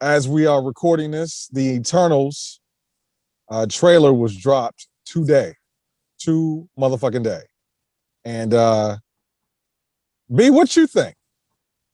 as we are recording this, the Eternals trailer was dropped today, two motherfucking day. And B, what you think?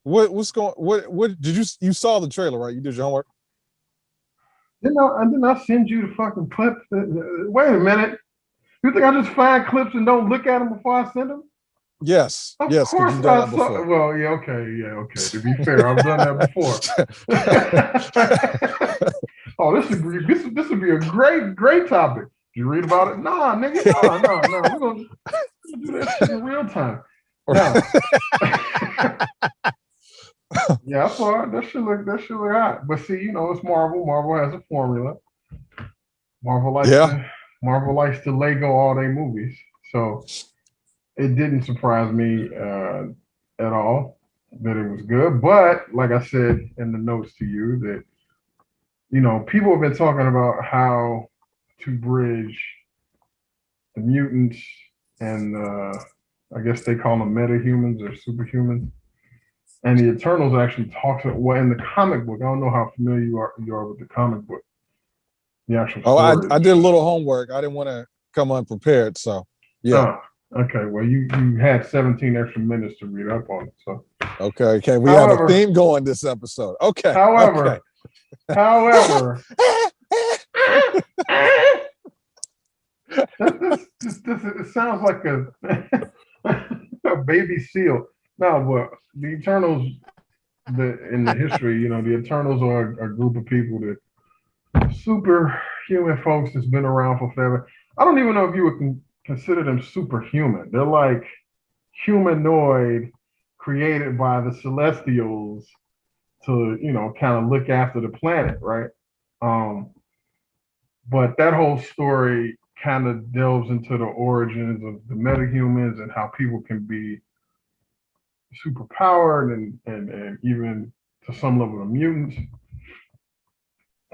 What's going? What did you saw the trailer, right? You did your homework. Did not send you the fucking clips. Wait a minute. You think I just find clips and don't look at them before I send them? Yes, Of yes, because course you've done I that saw. before. Well, okay. To be fair, I've done that before. Oh, this would be a great topic. Did you read about it? Nah, nigga, no. We're gonna do that shit in real time. Now, yeah, I saw it. That shit look hot. But see, it's Marvel. Marvel has a formula. Marvel likes Yeah. to Marvel likes to Lego all their movies. So it didn't surprise me at all that it was good. But like I said in the notes to you, that people have been talking about how to bridge the mutants and I guess they call them metahumans or superhumans. And the Eternals actually talks well in the comic book. I don't know how familiar you are with the comic book, the actual Oh, story. I did a little homework. I didn't want to come unprepared, so yeah. Okay. Well, you had 17 extra minutes to read up on it. So okay. We have a theme going this episode. Okay. However, this it sounds like a baby seal. No, but the Eternals, in the history, the Eternals are a group of people that superhuman folks that's been around for forever. I don't even know if you would consider them superhuman. They're like humanoid created by the Celestials to, kind of look after the planet, right? But that whole story kind of delves into the origins of the metahumans and how people can be superpowered and even to some level the mutants.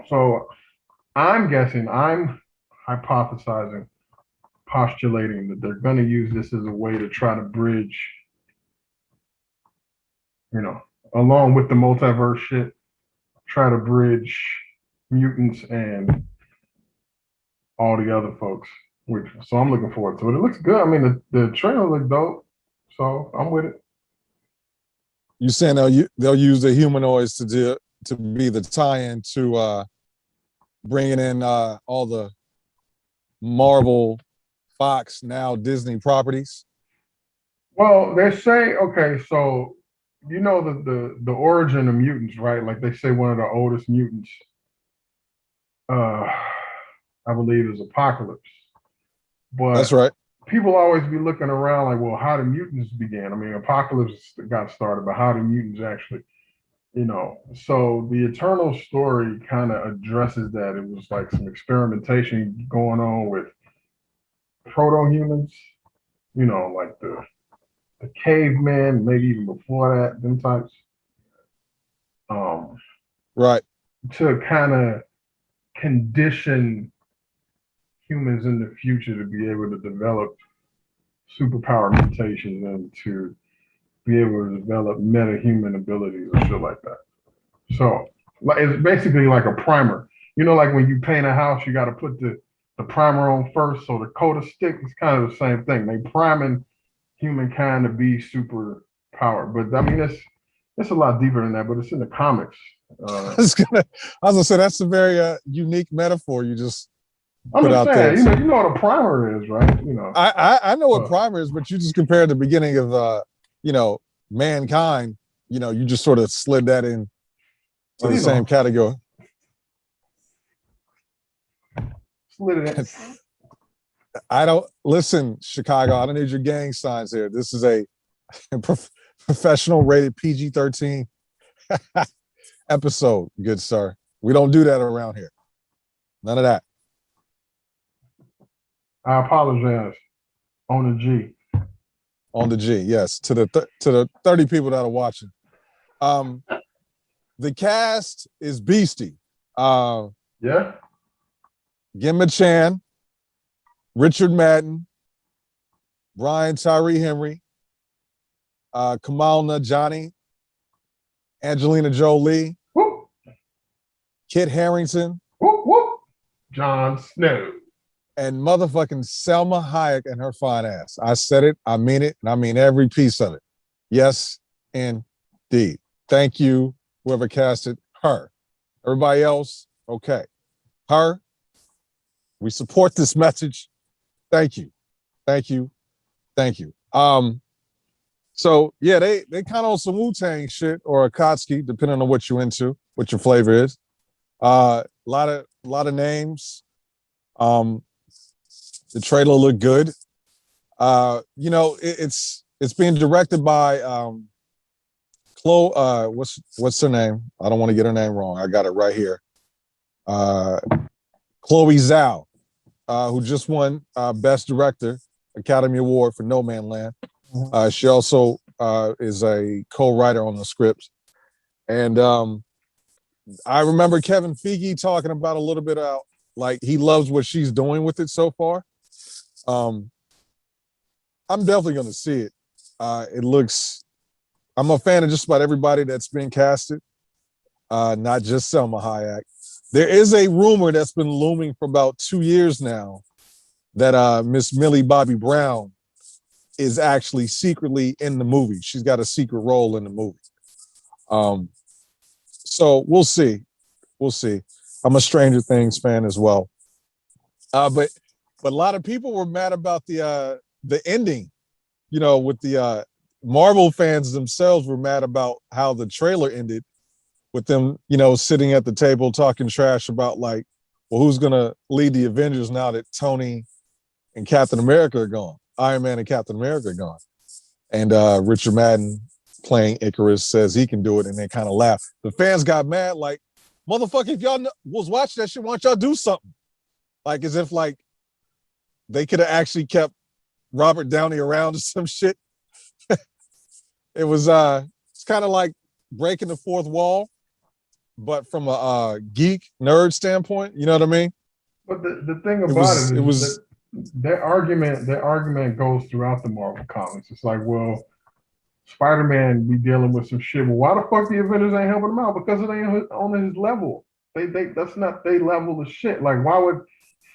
So I'm hypothesizing, postulating that they're going to use this as a way to try to bridge, along with the multiverse shit, try to bridge mutants and all the other folks. So I'm looking forward to it. It looks good. I mean, the trailer looked dope, so I'm with it. You saying they'll use the humanoids to be the tie-in to bringing in all the Marvel, Fox, now Disney properties? Well, they say, okay, so the origin of mutants, right? Like they say one of the oldest mutants, I believe, is Apocalypse. But that's right. People always be looking around like, well, how the mutants began. I mean, Apocalypse got started, but how the mutants actually, So the Eternal story kind of addresses that. It was like some experimentation going on with proto-humans, like the cavemen, maybe even before that, them types. Right. To kind of condition humans in the future to be able to develop superpower mutations and to be able to develop meta-human abilities or shit like that. So it's basically like a primer. Like when you paint a house, you got to put the primer on first so the coat stick. It's kind of the same thing. They priming humankind to be super powered. But I mean, it's a lot deeper than that, but it's in the comics. I was gonna say that's a very unique metaphor you just I'm put just out saying, there. You know what a primer is, right? I know what primer is, but you just compared the beginning of mankind. You just sort of slid that in to the same category. Slid it in. I don't listen, Chicago. I don't need your gang signs here. This is a professional rated PG-13 episode, good sir. We don't do that around here. None of that. I apologize. On the G. On the G, yes. To the 30 people that are watching. The cast is beastie. Yeah. Gemma Chan, Richard Madden, Brian Tyree Henry, Kamal Najani, Angelina Jolie, Kit Harington, Whoop, whoop. Jon Snow. and motherfucking Selma Hayek and her fine ass. I said it, I mean it, and I mean every piece of it. Yes, indeed. Thank you, whoever casted her. Everybody else, okay. Her, we support this message. Thank you. Thank you. Thank you. So yeah, they kind of on some Wu-Tang shit or Akatsuki, depending on what you're into, what your flavor is. A lot of names. The trailer looked good. It's being directed by Chloe. What's her name? I don't want to get her name wrong. I got it right here. Chloe Zhao, who just won Best Director Academy Award for No Man Land. She also is a co-writer on the script. And I remember Kevin Feige talking about a little bit about like he loves what she's doing with it so far. I'm definitely going to see it. I'm a fan of just about everybody that's been casted, not just Selma Hayek. There is a rumor that's been looming for about 2 years now that Miss Millie Bobby Brown is actually secretly in the movie. She's got a secret role in the movie. So we'll see. We'll see. I'm a Stranger Things fan as well. But a lot of people were mad about the ending. You know, with the Marvel fans themselves were mad about how the trailer ended with them, you know, sitting at the table talking trash about like, well, who's gonna lead the Avengers now that Tony and Captain America are gone? Iron Man and Captain America are gone. And Richard Madden playing Icarus says he can do it, and they kind of laugh. The fans got mad, like, motherfucker, if y'all was watching that shit, why don't y'all do something? Like as if like they could have actually kept Robert Downey around or some shit. It was it's kind of like breaking the fourth wall, but from a geek nerd standpoint, you know what I mean? But the thing about it is that their argument goes throughout the Marvel comics. It's like, well, Spider-Man be dealing with some shit. Well, why the fuck the Avengers ain't helping him out? Because it ain't on his level. They that's not their level of shit. Like, why would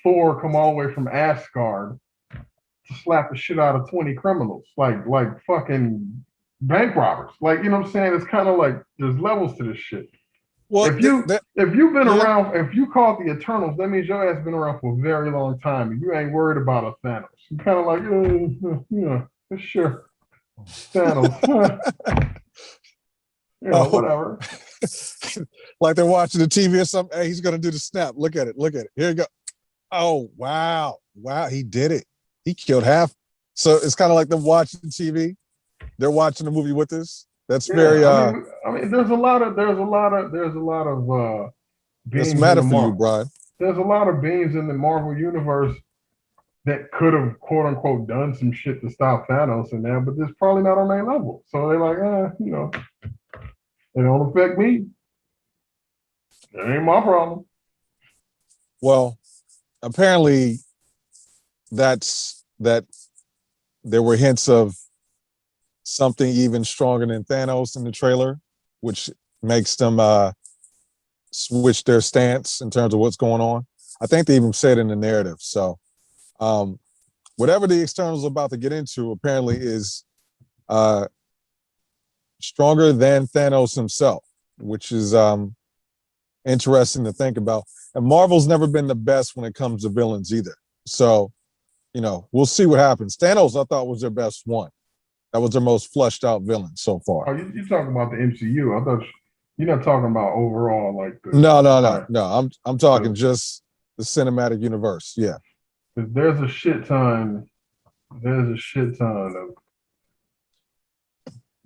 Thor come all the way from Asgard to slap the shit out of 20 criminals? Like fucking bank robbers. Like, you know what I'm saying? It's kind of like there's levels to this shit. Well, if you've been around, if you call it the Eternals, that means your ass been around for a very long time, and you ain't worried about a Thanos. You kind of like, yeah, sure, Thanos, whatever. Like they're watching the TV or something. Hey, he's gonna do the snap. Look at it. Here you go. Oh wow, he did it. He killed half. So it's kind of like them watching TV. They're watching the movie with us. That's very. I mean, there's a lot of beings. That's mad for you, Brian. There's a lot of beings in the Marvel universe that could have quote unquote done some shit to stop Thanos in there, but it's probably not on their level. So they're like, they don't affect me. It ain't my problem. Well, apparently, that there were hints of something even stronger than Thanos in the trailer, which makes them switch their stance in terms of what's going on. I think they even said in the narrative. So whatever the externals are about to get into apparently is stronger than Thanos himself, which is interesting to think about. And Marvel's never been the best when it comes to villains either. So, we'll see what happens. Thanos, I thought, was their best one. That was their most fleshed out villain so far. Oh, you're talking about the MCU. I thought you're not talking about overall like the. No. I'm talking just the cinematic universe. Yeah. There's a shit ton of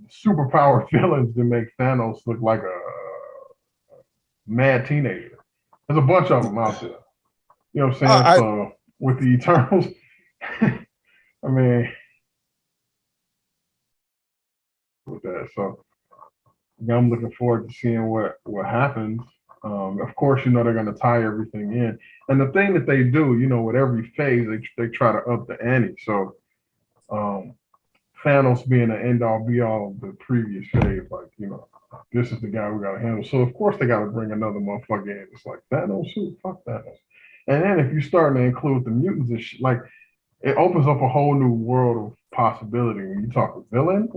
superpower villains that make Thanos look like a mad teenager. There's a bunch of them out there. You know what I'm saying? So with the Eternals, I mean. With that, so I'm looking forward to seeing what happens. Of course, they're going to tie everything in, and the thing that they do, with every phase, they try to up the ante. So, Thanos being the end all be all of the previous phase, like this is the guy we got to handle. So of course they got to bring another motherfucker in. It's like Thanos, shoot, fuck Thanos. And then if you start to include the mutants and shit, like it opens up a whole new world of possibility. When you talk villain.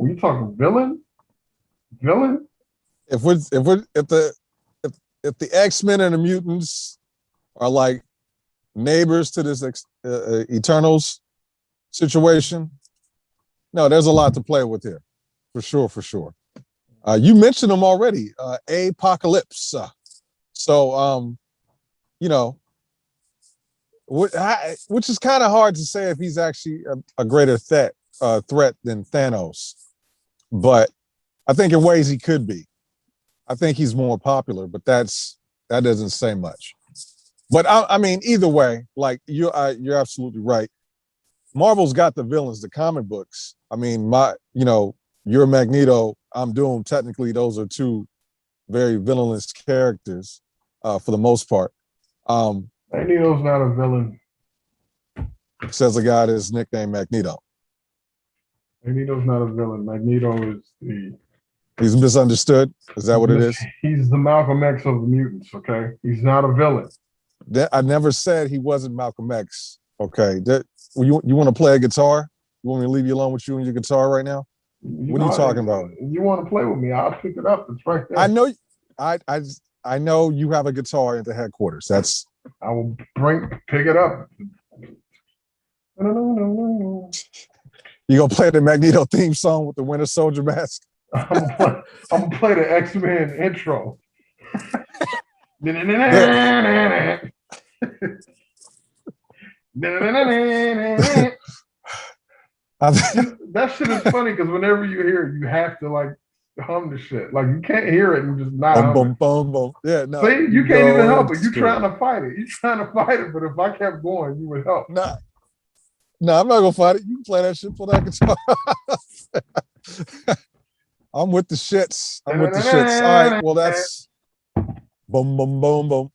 If the X-Men and the mutants are like neighbors to this Eternals situation, no, there's a lot to play with here, for sure. You mentioned them already, Apocalypse. So, you know, which is kind of hard to say if he's actually a greater threat than Thanos, but I think in ways he could be. I think he's more popular, but that doesn't say much. But I mean, either way, like you're absolutely right. Marvel's got the villains, the comic books. I mean, you're Magneto, I'm Doom. Technically, those are two very villainous characters for the most part. Magneto's not a villain. Says a guy that's nicknamed Magneto. Magneto's not a villain. Magneto is He's misunderstood. Is that what it is? He's the Malcolm X of the mutants. Okay, he's not a villain. I never said he wasn't Malcolm X. Okay, you want to play a guitar? You want me to leave you alone with you and your guitar right now? What are you talking about? You want to play with me? I'll pick it up. It's right there. I know. I know you have a guitar at the headquarters. I will pick it up. You gonna play the Magneto theme song with the Winter Soldier mask? I'm gonna play the X-Men intro. That shit is funny because whenever you hear it, you have to like hum the shit. Like you can't hear it and just not. Boom, boom, boom. Yeah, no. See, you can't even help it. You're trying to fight it. You're trying to fight it, but if I kept going, you would help. No, I'm not gonna fight it. You can play that shit for that guitar. I'm with the shits. All right, well, that's boom, boom, boom, boom.